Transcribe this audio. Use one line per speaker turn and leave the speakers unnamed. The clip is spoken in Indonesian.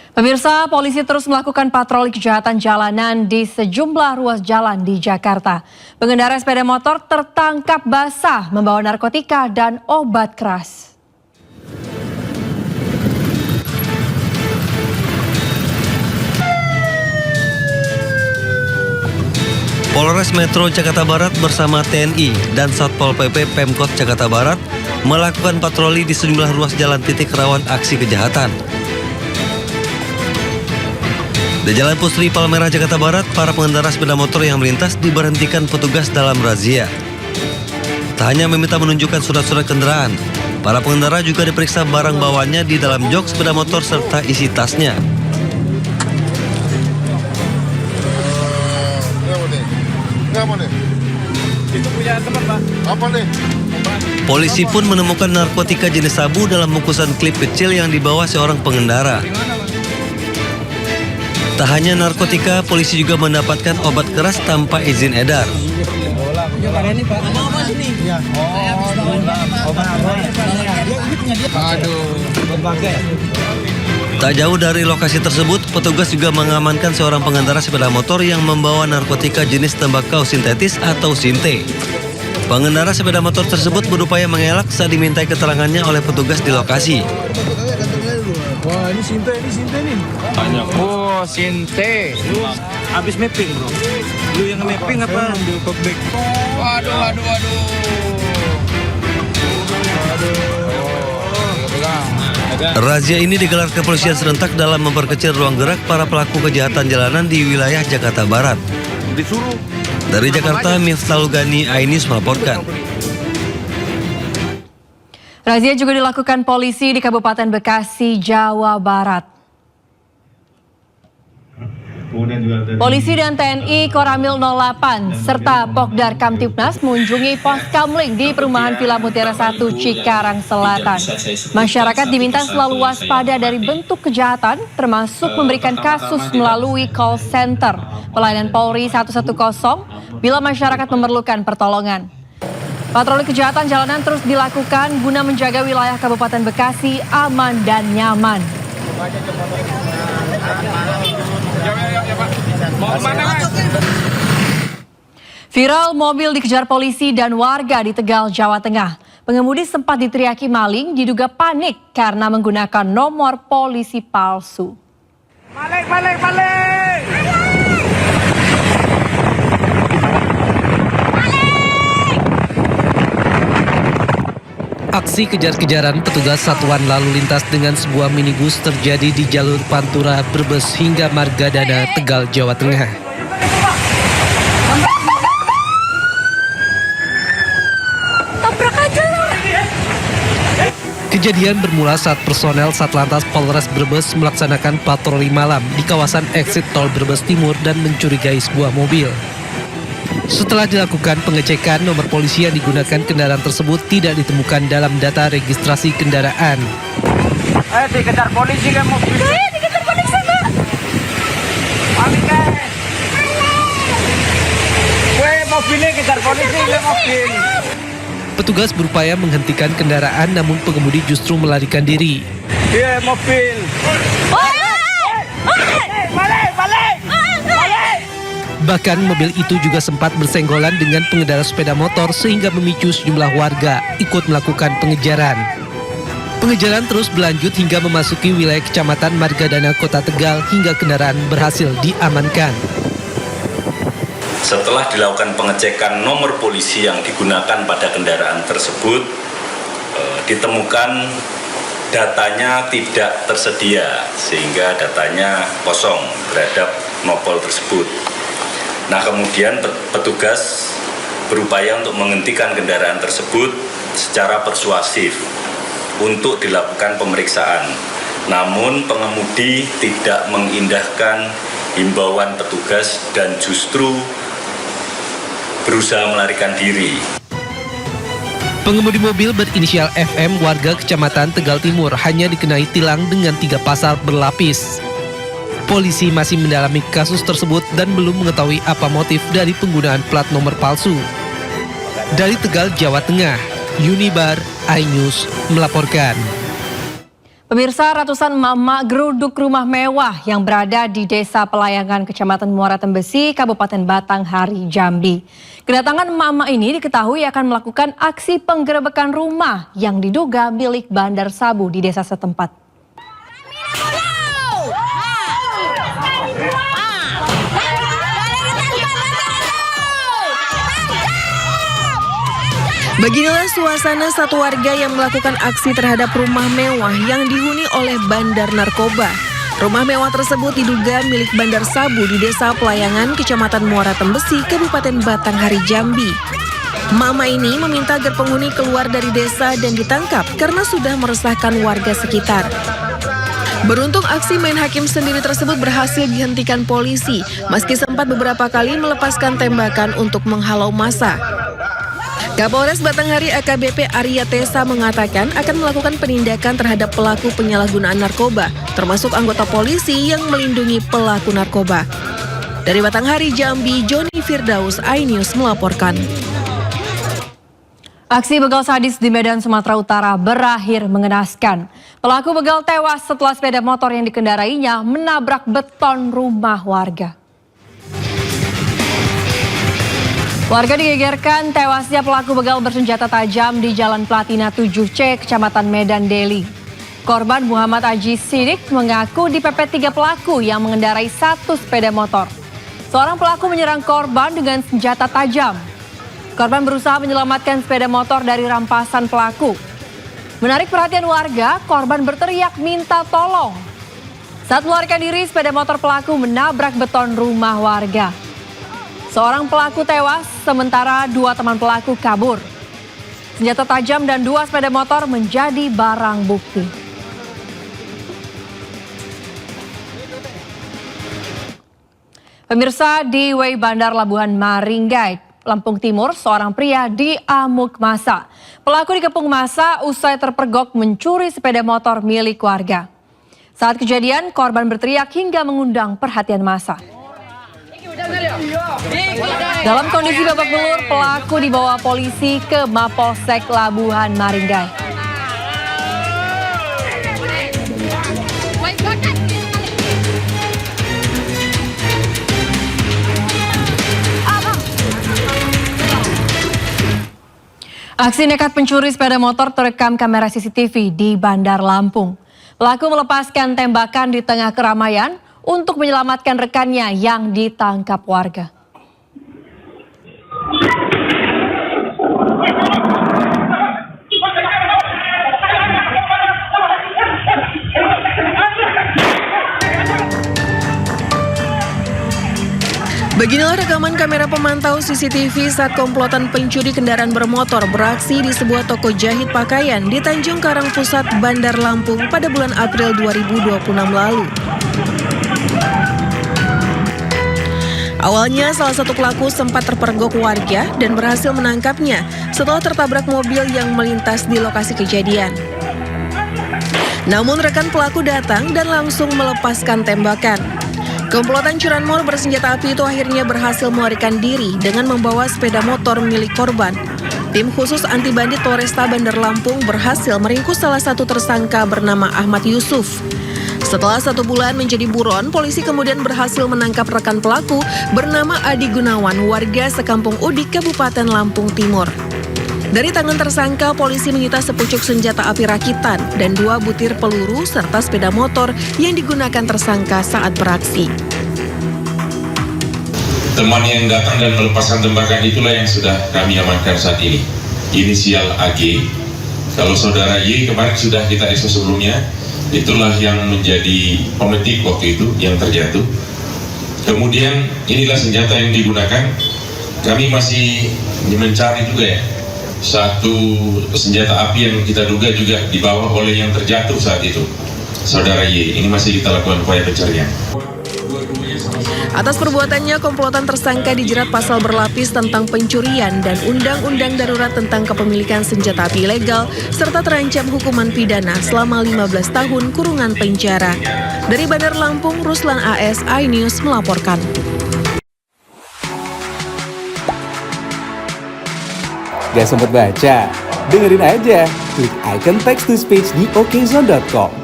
Pemirsa, polisi terus melakukan patroli kejahatan jalanan di sejumlah ruas jalan di Jakarta. Pengendara sepeda motor tertangkap basah membawa narkotika dan obat keras.
Polres Metro Jakarta Barat bersama TNI dan Satpol PP Pemkot Jakarta Barat melakukan patroli di sejumlah ruas jalan titik rawan aksi kejahatan. Di Jalan Pusri Palmerah Jakarta Barat, para pengendara sepeda motor yang melintas diberhentikan petugas dalam razia. Tak hanya meminta menunjukkan surat-surat kendaraan, para pengendara juga diperiksa barang bawaannya di dalam jok sepeda motor serta isi tasnya.
Itu punya teman, Pak. Apa nih?
Polisi pun menemukan narkotika jenis sabu dalam bungkusan klip kecil yang dibawa seorang pengendara. Tak hanya narkotika, polisi juga mendapatkan obat keras tanpa izin edar. Tak jauh dari lokasi tersebut, petugas juga mengamankan seorang pengendara sepeda motor yang membawa narkotika jenis tembakau sintetis atau sinte. Pengendara sepeda motor tersebut berupaya mengelak saat dimintai keterangannya oleh petugas di lokasi.
Wah, ini sinte nih. Banyak. Oh, sinte. Lu habis mapping, Bro. Lu yang mapping apa? Ambil kopbek. Waduh.
Razia ini digelar kepolisian serentak dalam memperkecil ruang gerak para pelaku kejahatan jalanan di wilayah Jakarta Barat.
Disuruh.
Dari Jakarta, Miftahul Gani, Ainis melaporkan.
Razia juga dilakukan polisi di Kabupaten Bekasi, Jawa Barat. Polisi dan TNI Koramil 08 serta Pokdar Kamtibnas mengunjungi pos kamling di perumahan Villa Mutiara 1 Cikarang Selatan. Masyarakat diminta selalu waspada dari bentuk kejahatan, termasuk memberikan kasus melalui call center pelayanan Polri 110 bila masyarakat memerlukan pertolongan. Patroli kejahatan jalanan terus dilakukan guna menjaga wilayah Kabupaten Bekasi aman dan nyaman. Viral mobil dikejar polisi dan warga di Tegal, Jawa Tengah. Pengemudi sempat diteriaki maling, diduga panik karena menggunakan nomor polisi palsu.
Balik!
Aksi kejar-kejaran petugas Satuan Lalu Lintas dengan sebuah minibus terjadi di jalur Pantura, Brebes hingga Margadana, Tegal, Jawa Tengah. Kejadian bermula saat personel Satlantas Polres Brebes melaksanakan patroli malam di kawasan eksit tol Brebes Timur dan mencurigai sebuah mobil. Setelah dilakukan pengecekan, nomor polisi yang digunakan kendaraan tersebut tidak ditemukan dalam data registrasi kendaraan.
Dikejar polisi kan mobil. Dikejar polisi, Mbak. Balik, mobilnya kejar polisi, mobil.
Petugas berupaya menghentikan kendaraan, namun pengemudi justru melarikan diri.
Iya, mobil.
Bahkan mobil itu juga sempat bersenggolan dengan pengendara sepeda motor sehingga memicu sejumlah warga ikut melakukan pengejaran. Pengejaran terus berlanjut hingga memasuki wilayah Kecamatan Margadana, Kota Tegal hingga kendaraan berhasil diamankan.
Setelah dilakukan pengecekan nomor polisi yang digunakan pada kendaraan tersebut, ditemukan datanya tidak tersedia sehingga datanya kosong terhadap nopol tersebut. Nah, kemudian petugas berupaya untuk menghentikan kendaraan tersebut secara persuasif untuk dilakukan pemeriksaan. Namun pengemudi tidak mengindahkan himbauan petugas dan justru berusaha melarikan diri.
Pengemudi mobil berinisial FM warga Kecamatan Tegal Timur hanya dikenai tilang dengan 3 pasal berlapis. Polisi masih mendalami kasus tersebut dan belum mengetahui apa motif dari penggunaan plat nomor palsu. Dari Tegal, Jawa Tengah, Unibar, iNews melaporkan.
Pemirsa, ratusan emak-emak geruduk rumah mewah yang berada di Desa Pelayangan, Kecamatan Muara Tembesi, Kabupaten Batanghari, Jambi. Kedatangan emak-emak ini diketahui akan melakukan aksi penggerebekan rumah yang diduga milik bandar sabu di desa setempat.
Beginilah suasana satu warga yang melakukan aksi terhadap rumah mewah yang dihuni oleh bandar narkoba. Rumah mewah tersebut diduga milik bandar sabu di Desa Pelayangan, Kecamatan Muara Tembesi, Kabupaten Batanghari, Jambi. Mama ini meminta agar penghuni keluar dari desa dan ditangkap karena sudah meresahkan warga sekitar. Beruntung aksi main hakim sendiri tersebut berhasil dihentikan polisi, meski sempat beberapa kali melepaskan tembakan untuk menghalau massa. Kapolres Batanghari AKBP Arya Tesa mengatakan akan melakukan penindakan terhadap pelaku penyalahgunaan narkoba, termasuk anggota polisi yang melindungi pelaku narkoba. Dari Batanghari, Jambi, Joni Firdaus, iNews melaporkan.
Aksi begal sadis di Medan, Sumatera Utara berakhir mengenaskan. Pelaku begal tewas setelah sepeda motor yang dikendarainya menabrak beton rumah warga. Warga digegerkan tewasnya pelaku begal bersenjata tajam di Jalan Platina 7C, Kecamatan Medan, Deli. Korban Muhammad Aji Sidik mengaku dipepet 3 pelaku yang mengendarai 1 sepeda motor. Seorang pelaku menyerang korban dengan senjata tajam. Korban berusaha menyelamatkan sepeda motor dari rampasan pelaku. Menarik perhatian warga, korban berteriak minta tolong. Saat melarikan diri, sepeda motor pelaku menabrak beton rumah warga. Seorang pelaku tewas, sementara 2 teman pelaku kabur. Senjata tajam dan 2 sepeda motor menjadi barang bukti. Pemirsa, di Way Bandar Labuhan Maringgai, Lampung Timur, seorang pria diamuk massa. Pelaku dikepung massa usai terpergok mencuri sepeda motor milik warga. Saat kejadian, korban berteriak hingga mengundang perhatian massa. Dalam kondisi babak belur, pelaku dibawa polisi ke Mapolsek Labuhan Maringgai. Aksi nekat pencuri sepeda motor terekam kamera CCTV di Bandar Lampung. Pelaku melepaskan tembakan di tengah keramaian untuk menyelamatkan rekannya yang ditangkap warga.
Beginilah rekaman kamera pemantau CCTV saat komplotan pencuri kendaraan bermotor beraksi di sebuah toko jahit pakaian di Tanjung Karang Pusat, Bandar Lampung pada bulan April 2026 lalu. Awalnya salah satu pelaku sempat terpergok warga dan berhasil menangkapnya setelah tertabrak mobil yang melintas di lokasi kejadian. Namun rekan pelaku datang dan langsung melepaskan tembakan. Komplotan curanmor bersenjata api itu akhirnya berhasil melarikan diri dengan membawa sepeda motor milik korban. Tim khusus anti bandit Polresta Bandar Lampung berhasil meringkus salah satu tersangka bernama Ahmad Yusuf. Setelah 1 bulan menjadi buron, polisi kemudian berhasil menangkap rekan pelaku bernama Adi Gunawan, warga sekampung Udik, Kabupaten Lampung Timur. Dari tangan tersangka, polisi menyita sepucuk senjata api rakitan dan 2 butir peluru serta sepeda motor yang digunakan tersangka saat beraksi.
Teman yang datang dan melepaskan tembakan itulah yang sudah kami amankan saat ini. Inisial AG. Kalau saudara Y kemarin sudah kita ekspos sebelumnya, itulah yang menjadi pemetik waktu itu yang terjatuh. Kemudian inilah senjata yang digunakan. Kami masih mencari juga ya satu senjata api yang kita duga juga dibawa oleh yang terjatuh saat itu, saudara Y. Ini masih kita lakukan upaya pencarian.
Atas perbuatannya, komplotan tersangka dijerat pasal berlapis tentang pencurian dan Undang-Undang Darurat tentang Kepemilikan Senjata Api Ilegal, serta terancam hukuman pidana selama 15 tahun kurungan penjara. Dari Bandar Lampung, Ruslan AS, iNews melaporkan.
Gak sempet baca? Dengerin aja, klik icon text to speech di okezone.com.